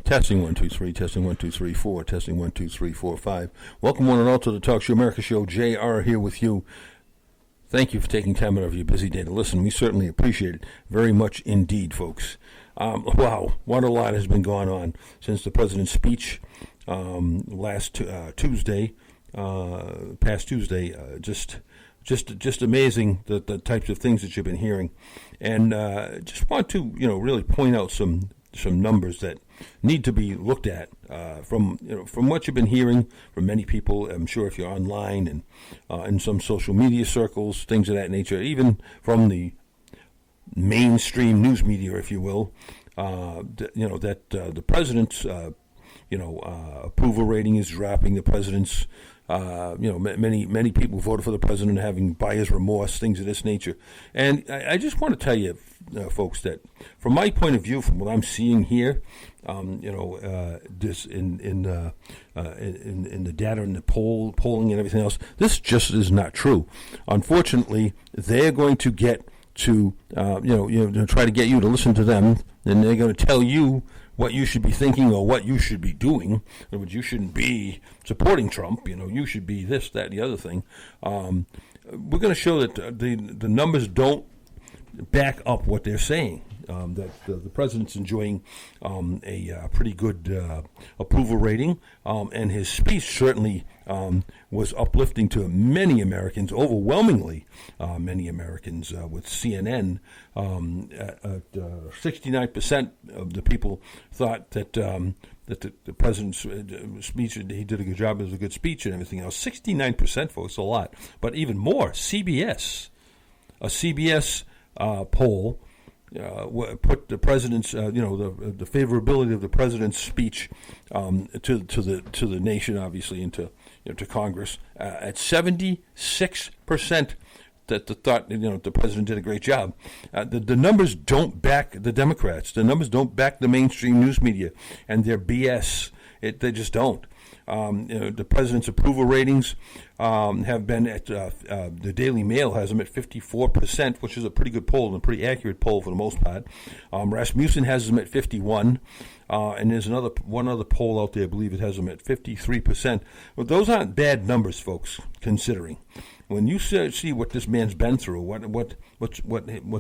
Testing 1 2 3. Testing 1 2 3 4. Testing 1 2 3 4 5. Welcome one and all to the Talk Show America Show. JR here with you. Thank you for taking time out of your busy day to listen. We certainly appreciate it very much indeed, folks. Wow, what a lot has been going on since the president's speech last Tuesday, past Tuesday. Just amazing the types of things that you've been hearing, and just want to really point out some numbers that need to be looked at from what you've been hearing from many people. I'm sure if you're online and in some social media circles, things of that nature, even from the mainstream news media, if you will, that the president's approval rating is dropping. The president's many people voted for the president having buyer's remorse, things of this nature. And I just want to tell you, folks, that from my point of view, from what I'm seeing here, this in the data and the polling and everything else, this just is not true. Unfortunately, they're going to get to try to get you to listen to them, and they're going to tell you what you should be thinking or what you should be doing. In other words, you shouldn't be supporting Trump. You should be this, that, and the other thing. We're going to show that the numbers don't back up what they're saying. That the president's enjoying a pretty good approval rating, and his speech certainly was uplifting to many Americans, overwhelmingly many Americans. With CNN, 69% of the people thought that the president's speech, he did a good job, it was a good speech and everything else. 69%, folks, a lot. But even more, a CBS poll put the president's, the favorability of the president's speech to the nation, obviously, and to Congress at 76%. That thought the president did a great job. The numbers don't back the Democrats. The numbers don't back the mainstream news media and their BS. They just don't. The president's approval ratings have been at the Daily Mail has them at 54%, which is a pretty good poll and a pretty accurate poll for the most part. Rasmussen has them at 51%, and there's one other poll out there, I believe it has them at 53%. But those aren't bad numbers, folks, considering. When you see what this man's been through, what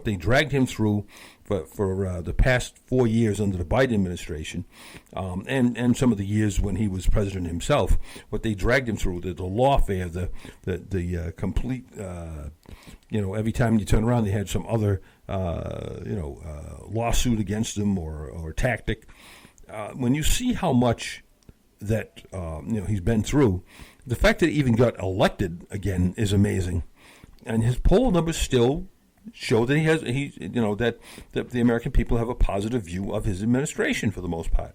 they dragged him through for the past 4 years under the Biden administration, and some of the years when he was president himself, what they dragged him through, the lawfare, the complete, every time you turn around, they had some other, lawsuit against him or tactic. When you see how much that he's been through, the fact that he even got elected again is amazing, and his poll numbers still show that that the American people have a positive view of his administration for the most part.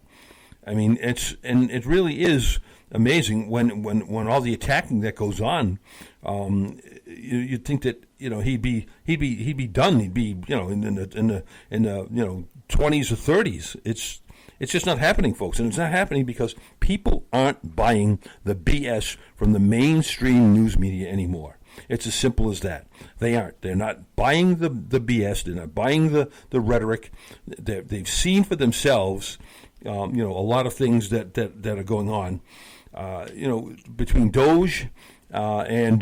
I mean, it really is amazing when all the attacking that goes on. You'd think that he'd be done. He'd be in the 20s or 30s. It's just not happening, folks, and it's not happening because people aren't buying the BS from the mainstream news media anymore. It's as simple as that. They aren't. They're not buying the BS. They're not buying the rhetoric. They've seen for themselves, a lot of things that are going on, between Doge and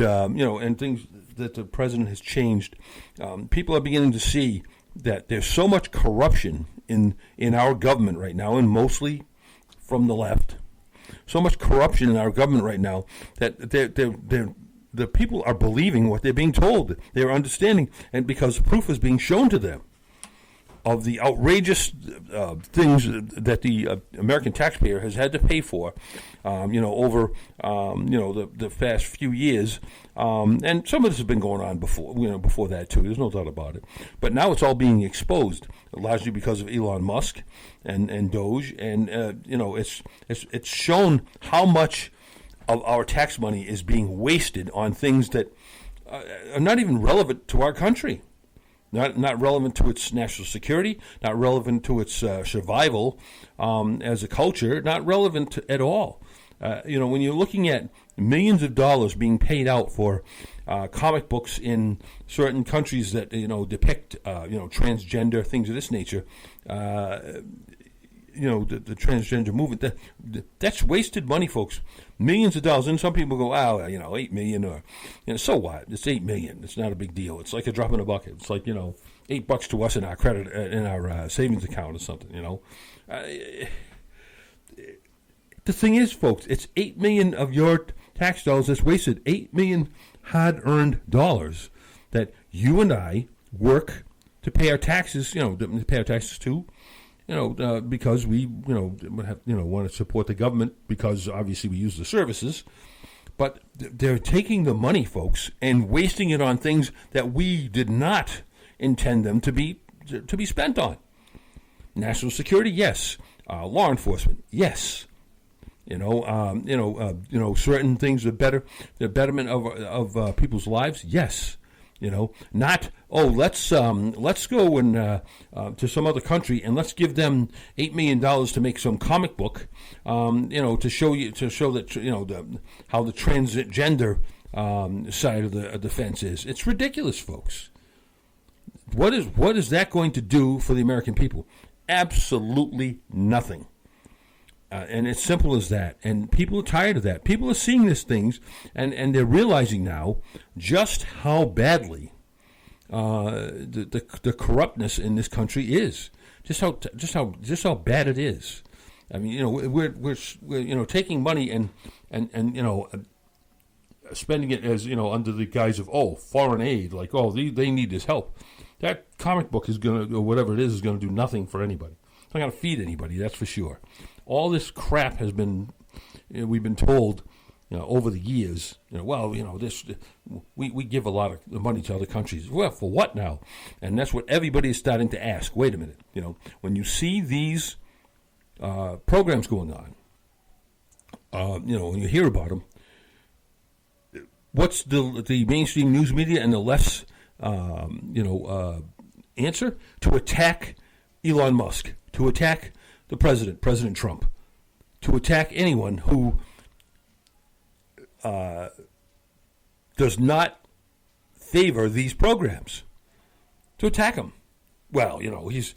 things that the president has changed. People are beginning to see that there's so much corruption in our government right now, and mostly from the left. So much corruption in our government right now that the people are believing what they're being told. They're understanding, and because proof is being shown to them of the outrageous things that the American taxpayer has had to pay for, over the past few years, and some of this has been going on before that too. There's no doubt about it. But now it's all being exposed, largely because of Elon Musk and Doge, and it's shown how much of our tax money is being wasted on things that are not even relevant to our country. Not relevant to its national security, not relevant to its survival as a culture, not relevant at all. When you're looking at millions of dollars being paid out for comic books in certain countries that depict transgender things of this nature, the transgender movement. That's wasted money, folks. Millions of dollars. And some people go, $8 million, or so what? It's $8 million. It's not a big deal. It's like a drop in a bucket. It's like $8 to us in our credit in our savings account or something. The thing is, folks, it's $8 million of your tax dollars that's wasted. $8 million hard-earned dollars that you and I work to pay our taxes. To pay our taxes to. Because we, want to support the government because obviously we use the services, but they're taking the money, folks, and wasting it on things that we did not intend them to be spent on. National security, yes. Law enforcement, yes. Certain things are better, the betterment of people's lives, yes. Not let's go and to some other country and let's give them $8 million to make some comic book, to show that how the transgender side of the fence is. It's ridiculous, folks. What is that going to do for the American people? Absolutely nothing. And it's simple as that. And people are tired of that. People are seeing these things, and they're realizing now just how badly the corruptness in this country is. Just how bad it is. I mean, we're taking money and spending it as under the guise of foreign aid, like they need this help. That comic book is gonna, or whatever it is gonna do nothing for anybody. It's not gonna feed anybody. That's for sure. All this crap has been, we've been told, over the years, we give a lot of money to other countries. Well, for what now? And that's what everybody is starting to ask. Wait a minute, when you see these programs going on, when you hear about them, what's the mainstream news media and the left's, answer? To attack Elon Musk, to attack the President Trump, to attack anyone who does not favor these programs, to attack him. Well, he's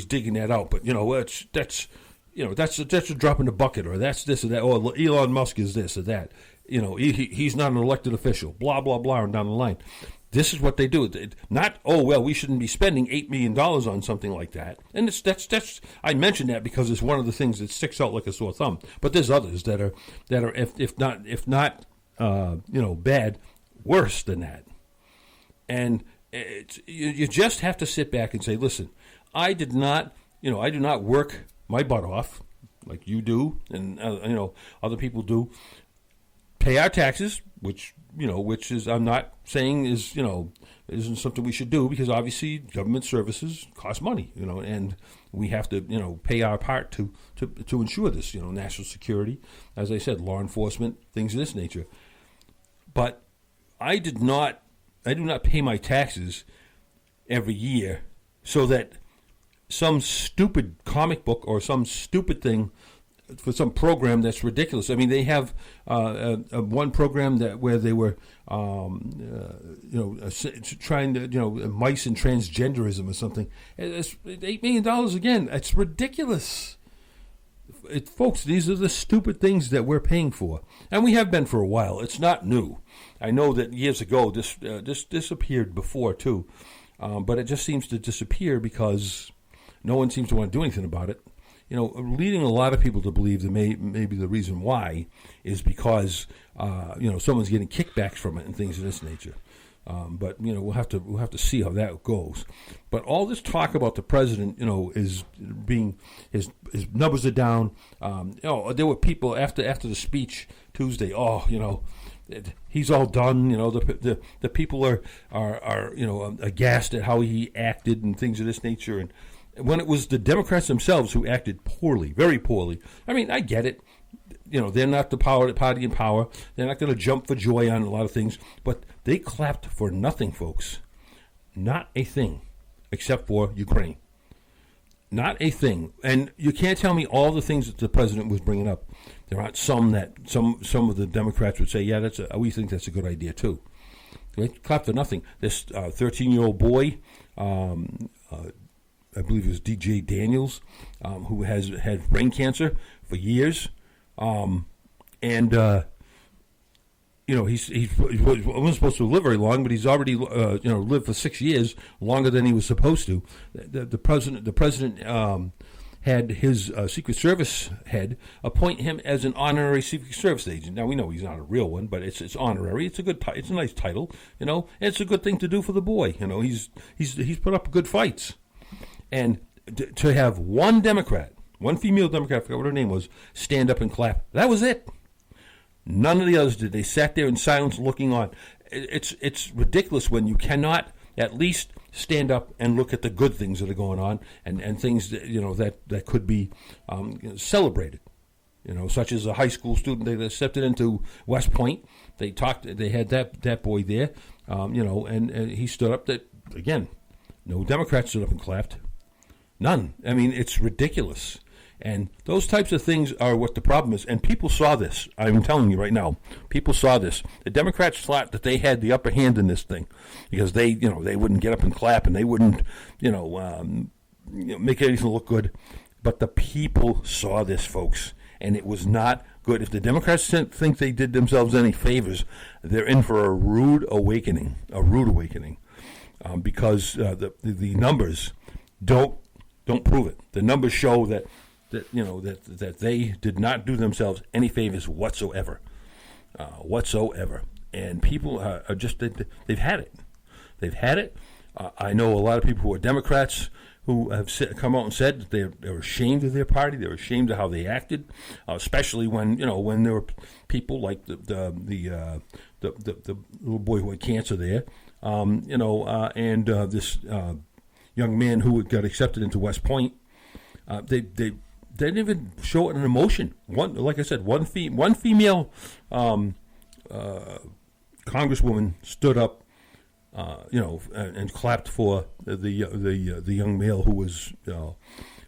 digging that out, but that's a drop in the bucket, or that's this or that, or Elon Musk is this or that. He's not an elected official. Blah blah blah, and down the line. This is what they do. Not, we shouldn't be spending $8 million on something like that. And that's I mention that because it's one of the things that sticks out like a sore thumb. But there's others that are if not bad, worse than that. And you just have to sit back and say, listen, I do not work my butt off like you do, and other people do. Pay our taxes, which is, I'm not saying isn't something we should do, because obviously government services cost money, and we have to, pay our part to ensure this, national security, as I said, law enforcement, things of this nature. But I do not pay my taxes every year so that some stupid comic book or some stupid thing for some program that's ridiculous. I mean, they have one program where they were, trying to, mice and transgenderism or something. It's $8 million again. It's ridiculous. Folks, these are the stupid things that we're paying for, and we have been for a while. It's not new. I know that years ago this disappeared before too, but it just seems to disappear because no one seems to want to do anything about it. Leading a lot of people to believe that maybe the reason why is because someone's getting kickbacks from it and things of this nature. But we'll have to see how that goes. But all this talk about the president, is being his numbers are down. There were people after the speech Tuesday. He's all done. The people are aghast at how he acted and things of this nature. And when it was the Democrats themselves who acted poorly, very poorly. I mean, I get it. They're not the party in power. They're not going to jump for joy on a lot of things. But they clapped for nothing, folks. Not a thing, except for Ukraine. Not a thing. And you can't tell me all the things that the president was bringing up. There aren't some that some of the Democrats would say, yeah, we think that's a good idea too. They clapped for nothing. This 13-year-old boy, I believe it was D.J. Daniels, who has had brain cancer for years, he wasn't supposed to live very long, but he's already lived for 6 years, longer than he was supposed to. The president had his Secret Service head appoint him as an honorary Secret Service agent. Now we know he's not a real one, but it's honorary. It's a good, it's a nice title, and it's a good thing to do for the boy. He's put up good fights, and to have one Democrat, one female Democrat, I forgot what her name was, stand up and clap. That was it. None of the others did. They sat there in silence looking on. It's ridiculous when you cannot at least stand up and look at the good things that are going on and things that could be celebrated. Such as a high school student that stepped into West Point. They had that boy there, and he stood up. That again, no Democrats stood up and clapped. None. I mean, it's ridiculous. And those types of things are what the problem is. And people saw this. I'm telling you right now. People saw this. The Democrats thought that they had the upper hand in this thing because they wouldn't get up and clap and they wouldn't, make anything look good. But the people saw this, folks, and it was not good. If the Democrats think they did themselves any favors, they're in for a rude awakening. Because the numbers don't prove it. The numbers show that they did not do themselves any favors whatsoever, And people are just they've had it. They've had it. I know a lot of people who are Democrats who have come out and said that they're ashamed of their party. They're ashamed of how they acted, especially when there were people like the little boy who had cancer there, and this young man who got accepted into West Point. They didn't even show an emotion. Like I said, one female congresswoman stood up, and clapped for the young male who was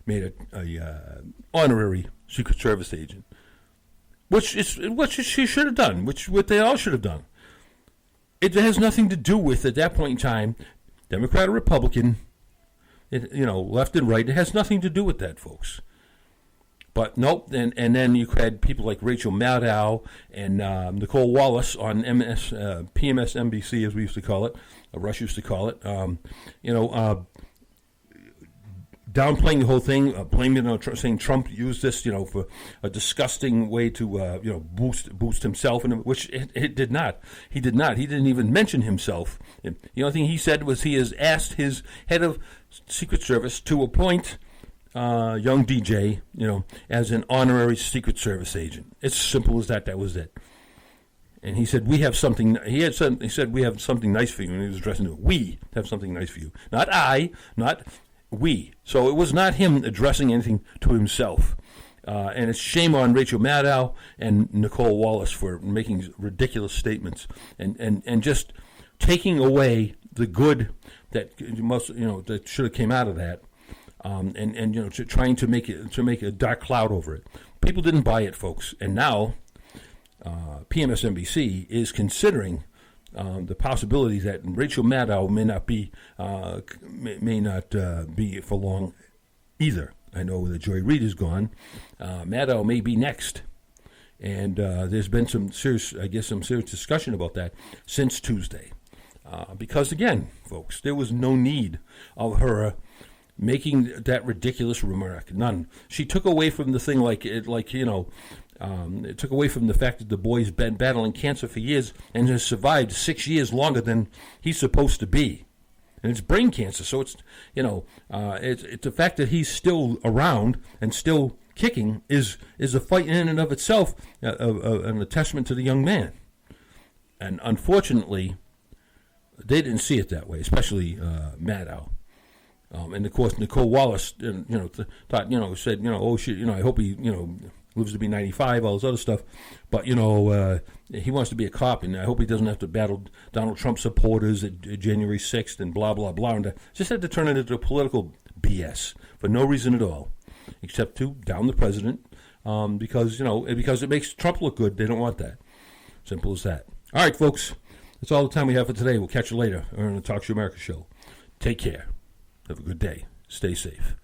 made a honorary Secret Service agent, which she should have done, what they all should have done. It has nothing to do with, at that point in time, Democrat or Republican, left and right. It has nothing to do with that, folks. But nope, and then you had people like Rachel Maddow and Nicole Wallace on PMS NBC, as we used to call it, Rush used to call it, downplaying the whole thing, blaming it on saying Trump used this, for a disgusting way to, boost himself, which it did not. He did not. He didn't even mention himself. The only thing he said was he has asked his head of Secret Service to appoint young DJ, as an honorary Secret Service agent. It's simple as that. That was it. And he said, we have something. He said, we have something nice for you. And he was addressing it. We have something nice for you. Not I, not we. So it was not him addressing anything to himself. And it's shame on Rachel Maddow and Nicole Wallace for making ridiculous statements and just taking away the good that that should have came out of that. Trying to make a dark cloud over it. People didn't buy it, folks, and now PMSNBC is considering the possibility that Rachel Maddow may not be for long either. I know that Joy Reid is gone. Maddow may be next, and there's been some serious discussion about that since Tuesday, because again, folks, there was no need of her making that ridiculous remark. None. She took away from the thing it took away from the fact that the boy's been battling cancer for years and has survived 6 years longer than he's supposed to be. And it's brain cancer, so it's it's the fact that he's still around and still kicking is a fight in and of itself, an testament to the young man. And unfortunately, they didn't see it that way, especially Maddow. And of course, Nicole Wallace, thought, said, oh shit, I hope he, lives to be 95, all this other stuff. But, he wants to be a cop, and I hope he doesn't have to battle Donald Trump supporters at January 6th and blah, blah, blah. And just had to turn it into a political BS for no reason at all, except to down the president, because it makes Trump look good. They don't want that. Simple as that. All right, folks, that's all the time we have for today. We'll catch you later on the Talk Show America show. Take care. Have a good day. Stay safe.